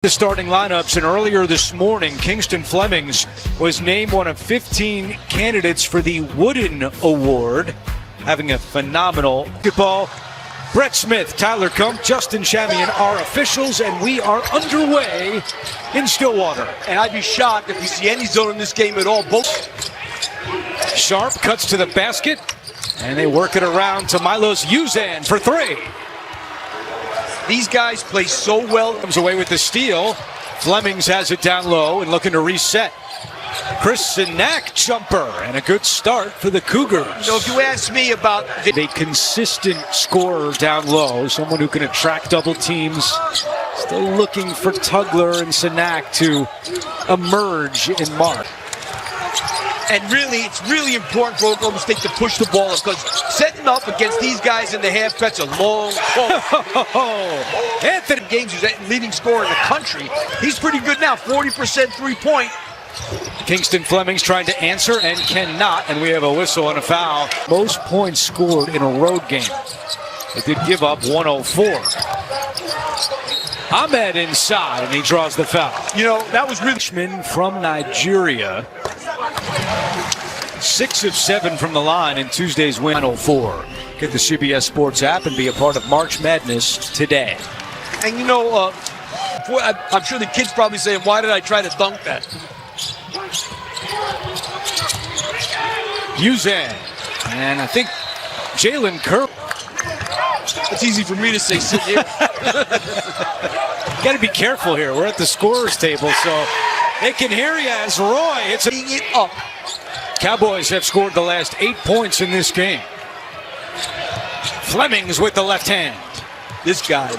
The starting lineups, and earlier this morning, Kingston Flemings was named one of 15 candidates for the Wooden Award, having a phenomenal basketball. Brett Smith, Tyler Kump, Justin Chamian are officials, and we are underway in Stillwater. And I'd be shocked if we see any zone in this game at all. Both. Sharp cuts to the basket, and they work it around to Milos Uzan for three. These guys play so well. Comes away with the steal. Flemings has it down low and looking to reset. Chris Sinak jumper and a good start for the Cougars. You know, if you ask me about a consistent scorer down low, someone who can attract double teams, still looking for Tugler and Sinak to emerge in March. And really, it's really important for Oklahoma State to push the ball because setting up against these guys in the half, that's a long ball. Anthony Gaines, who's the leading scorer in the country, he's pretty good now, 40% three-point. Kingston Flemings trying to answer and cannot, and we have a whistle and a foul. Most points scored in a road game. They did give up 104. Ahmed inside, and he draws the foul. You know, that was really... From Nigeria. 6 of 7 from the line in Tuesday's win. 104. Get the CBS Sports app and be a part of March Madness today. And you know, I'm sure the kids probably saying, why did I try to dunk that? Uzan. And I think Jalen Kerr. It's easy for me to say, sit here. Got to be careful here. We're at the scorer's table, so they can hear you as Roy. It's it up. Cowboys have scored the last 8 points in this game. Flemings with the left hand. This guy.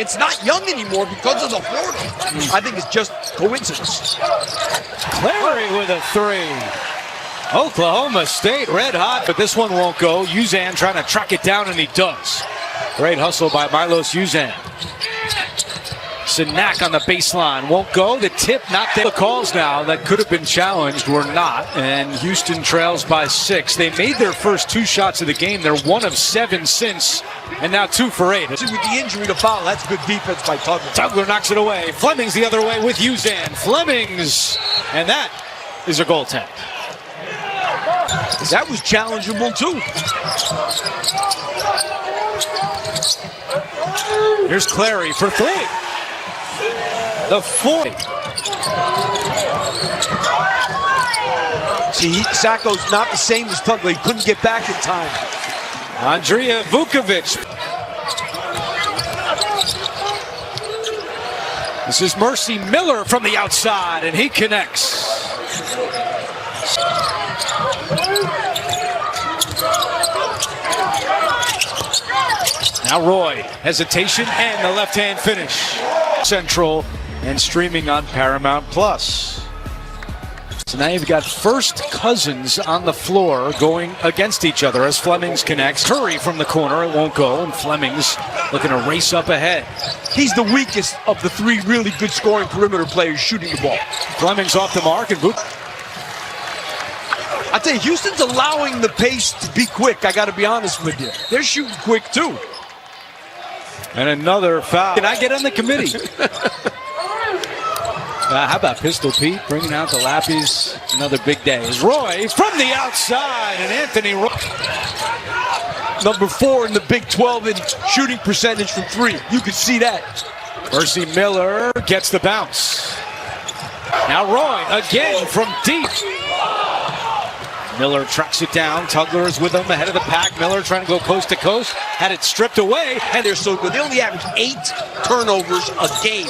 It's not young anymore because of the portal. I think it's just coincidence. Clary with a three. Oklahoma State red hot, but this one won't go. Uzan trying to track it down, and he does. Great hustle by Milos Uzan. Sinak on the baseline won't go. The tip not there. The calls now that could have been challenged were not, and Houston trails by 6. They made their first 2 shots of the game. They're 1 of 7 since, and now 2 for 8. With the injury to foul, that's good defense by Tugler. Tugler knocks it away. Flemings the other way with Uzan. Flemings, and that is a goaltend. That was challengeable too. Here's Clary for 3. The 4. See, Sacco's not the same as Tugler. He couldn't get back in time. Andrija Vukovic. This is Mercy Miller from the outside, and he connects. Now Roy, hesitation, and the left-hand finish. Central and streaming on Paramount Plus. So now you've got first cousins on the floor going against each other as Flemings connects. Curry from the corner, it won't go, and Flemings looking to race up ahead. He's the weakest of the 3 really good scoring perimeter players shooting the ball. Flemings off the mark, and I tell you, Houston's allowing the pace to be quick, I got to be honest with you. They're shooting quick too. And another foul. Can I get on the committee? How about Pistol Pete bringing out the Lappies? Another big day. Is Roy from the outside, and Anthony Roy. Number 4 in the Big 12 in shooting percentage from 3. You can see that. Mercy Miller gets the bounce. Now Roy again from deep. Miller tracks it down. Tugler is with him ahead of the pack. Miller trying to go coast to coast. Had it stripped away. And they're so good. They only average 8 turnovers a game.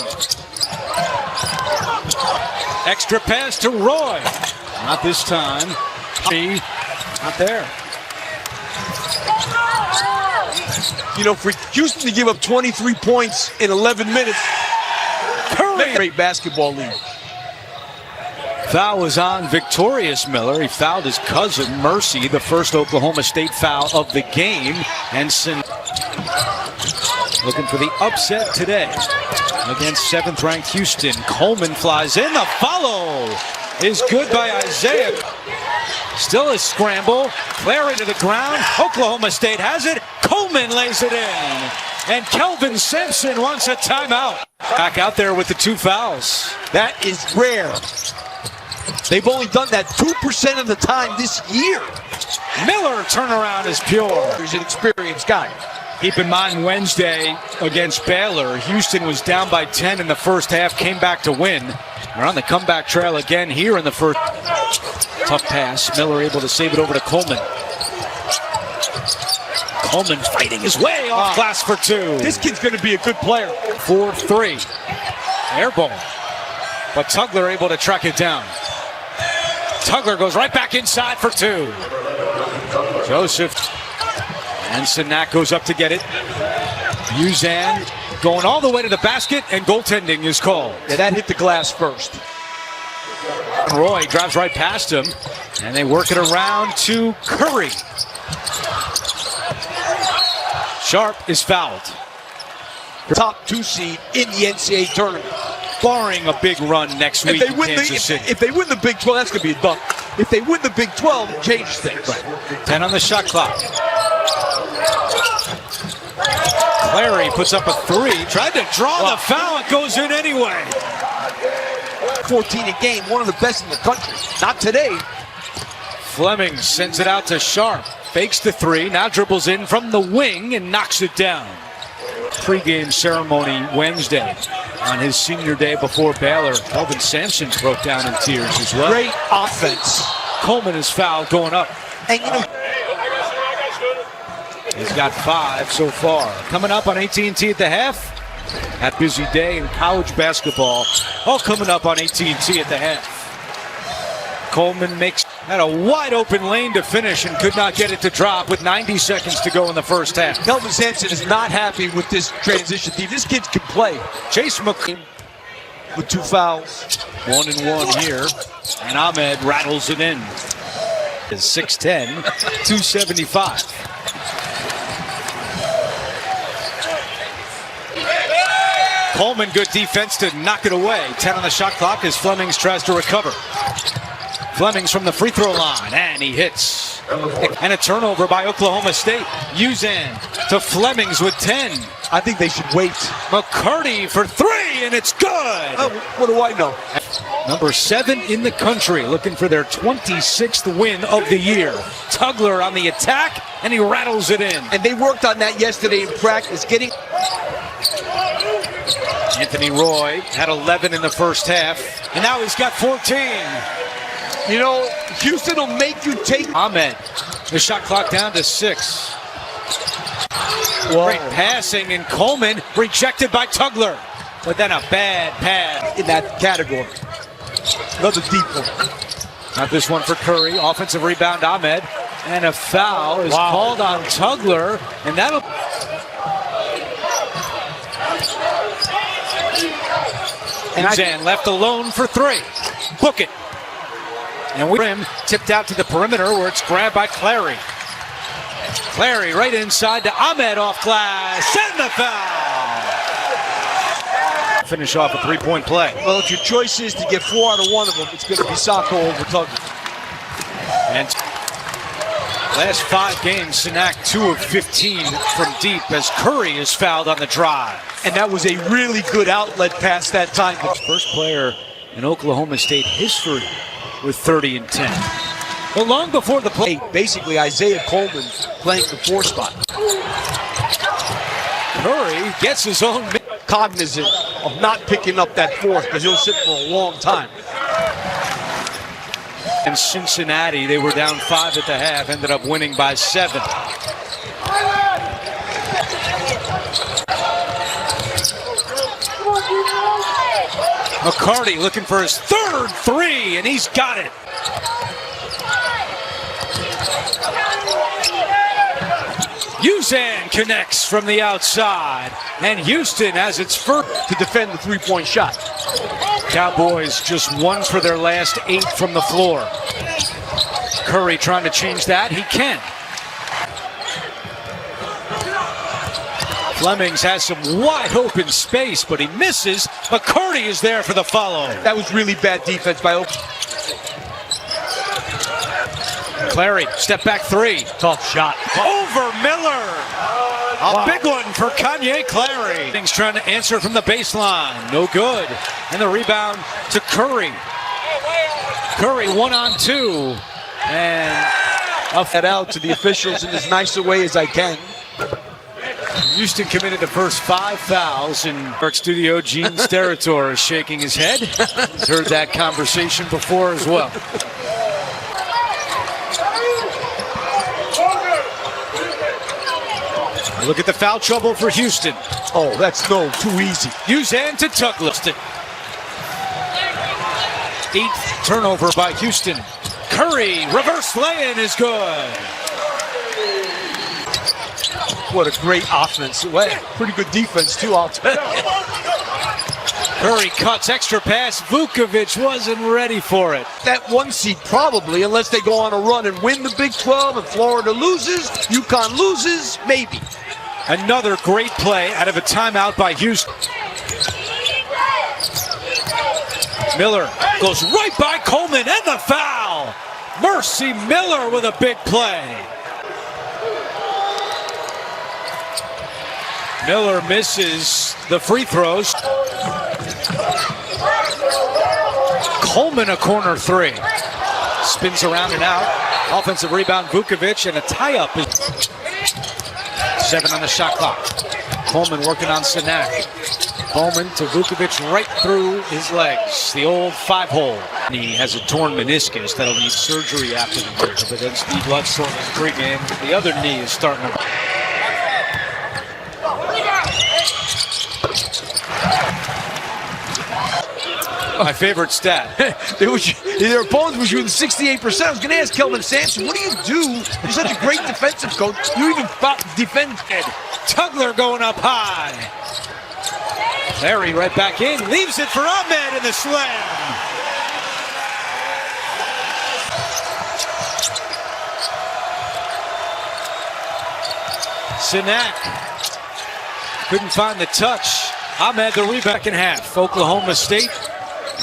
Extra pass to Roy. Not this time. Not there. You know, for Houston to give up 23 points in 11 minutes. Curry. Great basketball league. Foul was on Victorious Miller. He fouled his cousin, Mercy, the first Oklahoma State foul of the game. Henson looking for the upset today against 7th-ranked Houston. Coleman flies in. The follow is good by Isaiah. Still a scramble. Clary to the ground. Oklahoma State has it. Coleman lays it in. And Kelvin Sampson wants a timeout. Back out there with the 2 fouls. That is rare. They've only done that 2% of the time this year. Miller turnaround is pure. He's an experienced guy. Keep in mind, Wednesday against Baylor, Houston was down by 10 in the first half, came back to win. They're on the comeback trail again here in the first. Tough pass. Miller able to save it over to Coleman. Coleman fighting his way off glass for 2. This kid's going to be a good player. 4-3. Airball. But Tugler able to track it down. Tugler goes right back inside for 2. Joseph. And Sinak goes up to get it. Uzan going all the way to the basket, and goaltending is called. Yeah, that hit the glass first. Roy drives right past him, and they work it around to Curry. Sharp is fouled. Top 2 seed in the NCAA tournament. Barring a big run next week in Kansas City. If they win the Big 12, that's going to be a dunk. If they win the Big 12, it changes things. Right. 10 on the shot clock. Clary puts up a 3. Tried to draw the foul. It goes in anyway. 14 a game, one of the best in the country. Not today. Fleming sends it out to Sharp. Fakes the 3. Now dribbles in from the wing and knocks it down. Pre-game ceremony Wednesday on his senior day before Baylor. Kelvin Sampson broke down in tears as well. Great offense. Coleman is fouled going up. And you know, he's got 5 so far. Coming up on AT&T at the half. That busy day in college basketball. All coming up on AT&T at the half. Coleman had a wide open lane to finish and could not get it to drop with 90 seconds to go in the first half. Kelvin Sampson is not happy with this transition team. This kid can play. Chase McClain with 2 fouls. 1-1 here. And Ahmed rattles it in. Is 6'10", 275. Coleman, good defense to knock it away. 10 on the shot clock as Flemings tries to recover. Flemings from the free throw line, and he hits. And a turnover by Oklahoma State. Uzan to Flemings with 10. I think they should wait. McCarty for 3, and it's good. Oh, what do I know? Number 7 in the country, looking for their 26th win of the year. Tugler on the attack, and he rattles it in. And they worked on that yesterday in practice, getting... Anthony Roy had 11 in the first half, and now he's got 14. You know, Houston will make you take... Ahmed, the shot clock down to 6. Whoa. Great passing, and Coleman rejected by Tugler. But then a bad pass. In that category. Another deep one. Not this one for Curry. Offensive rebound, Ahmed. And a foul is called on Tugler, and that'll... And Uzan left alone for 3. Book it. And rim tipped out to the perimeter where it's grabbed by Clary. Clary right inside to Ahmed off glass. And the foul. Finish off a 3-point play. Well, if your choice is to get 4 out of 1 of them, it's going to be Sacco over Tugler. And last 5 games, Sinak 2 of 15 from deep as Curry is fouled on the drive. And that was a really good outlet pass that time. First player in Oklahoma State history with 30 and 10. But long before the play, basically Isaiah Coleman playing the 4 spot. Curry gets his own. Cognizant of not picking up that 4th because he'll sit for a long time. And Cincinnati, they were down 5 at the half, ended up winning by 7. McCarty looking for his 3rd 3, and he's got it. Uzan connects from the outside, and Houston has its first to defend the 3-point shot. Cowboys just 1 for their last 8 from the floor. Curry trying to change that. He can. Flemings has some wide open space, but he misses. McCarty is there for the follow. That was really bad defense by Oklahoma. Clary, step back 3. Tough shot. Over Miller. A big one for Kanye Clary. Things trying to answer from the baseline. No good. And the rebound to Curry. Curry 1-on-2. And I'll head out to the officials in as nice a way as I can. Houston committed the first 5 fouls in Park Studio. Gene Steratore is shaking his head. He's heard that conversation before as well. Look at the foul trouble for Houston. Oh, that's too easy. Uzan to Tugliston. 8th turnover by Houston. Curry, reverse lay-in is good. What a great offense. Pretty good defense, too, I'll tell you. Curry cuts, extra pass. Vukovic wasn't ready for it. That 1 seed probably, unless they go on a run and win the Big 12 and Florida loses, UConn loses, maybe. Another great play out of a timeout by Houston. Miller goes right by Coleman and the foul. Mercy Miller with a big play. Miller misses the free throws. Coleman a corner 3. Spins around and out. Offensive rebound, Vukovic, and a tie-up. 7 on the shot clock. Coleman working on Sinak. Bowman to Vukovic right through his legs. The old 5-hole. He has a torn meniscus that'll need surgery after the year. But then Steve Luxor is pregame. The other knee is starting to... My favorite stat. Their opponents were shooting 68%. I was going to ask Kelvin Sampson, what do you do? You're such a great defensive coach. You even defend Ed. Tugler going up high. Larry right back in. Leaves it for Ahmed in the slam. Sinak couldn't find the touch. Ahmed the rebound in half. Oklahoma State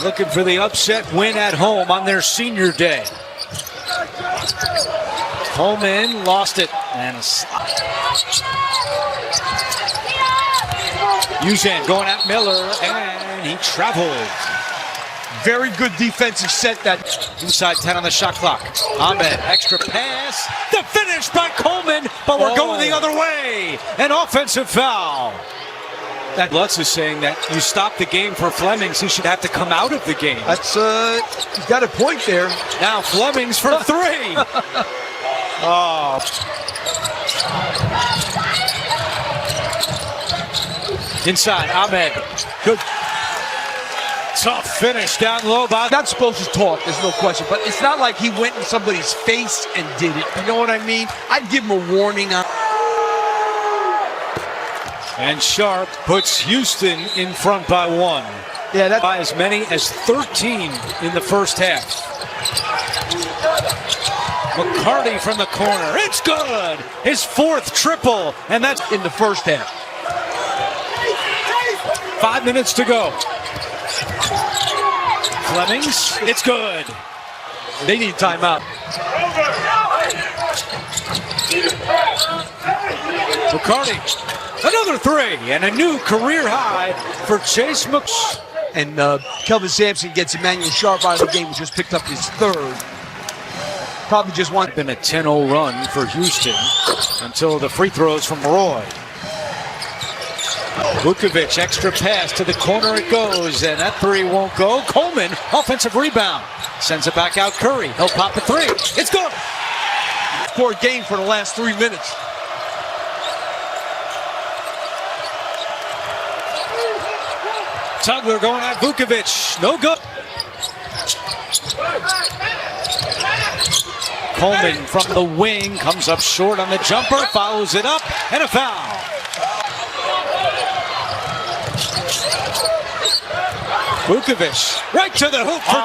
looking for the upset win at home on their senior day. Coleman lost it and a slide. Uzan going at Miller and he traveled. Very good defensive set that. Inside 10 on the shot clock. Ahmed, extra pass. The finish by Coleman, but we're going the other way. An offensive foul. That Lutz is saying that you stop the game for Flemings, he should have to come out of the game. That's he's got a point there. Now Flemings for 3. Oh. Inside, Ahmed. Good. Tough finish down low. Not supposed to talk, there's no question, but it's not like he went in somebody's face and did it. You know what I mean? I'd give him a warning on. And Sharp puts Houston in front by 1. Yeah, that by as many as 13 in the first half. McCarty from the corner. It's good. His 4th triple, and that's in the first half. 5 minutes to go. Flemings, it's good. They need timeout. McCarty, another 3, and a new career high for Chase McCarty. And Kelvin Sampson gets Emmanuel Sharp out of the game, who just picked up his 3rd. Probably just one. Been a 10-0 run for Houston until the free throws from Roy. Vukovic, extra pass to the corner it goes, and that 3 won't go. Coleman, offensive rebound. Sends it back out Curry. He'll pop a 3. It's good. Court game for the last 3 minutes. Tugler going at Vukovic. No good. Coleman from the wing comes up short on the jumper, follows it up, and a foul. Vukovic right to the hoop for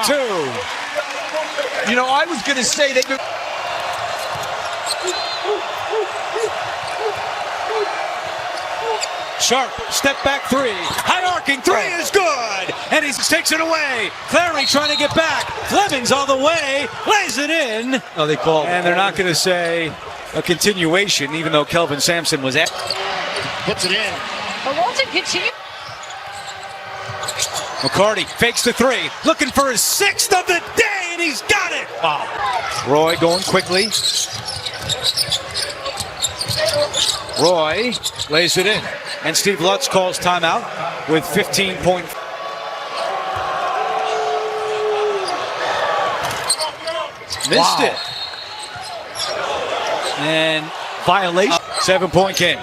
2. You know, I was going to say that. Sharp, step back 3. High arcing 3 is good. And he takes it away. Clary trying to get back. Flemings all the way. Lays it in. No, they called. And they're not going to say a continuation, even though Kelvin Sampson was at. puts it in. But Walton continue. McCarty fakes the three, looking for his sixth of the day, and he's got it. Wow. Roy going quickly. Roy lays it in, and Steve Lutz calls timeout with 15 points. Missed it. And violation. 7-point game.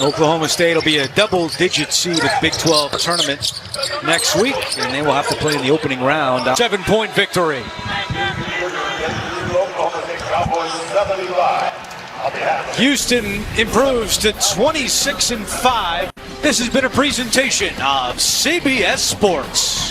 Oklahoma State will be a double-digit seed at Big 12 tournament next week, and they will have to play in the opening round. 7-point victory. Houston improves to 26-5. This has been a presentation of CBS Sports.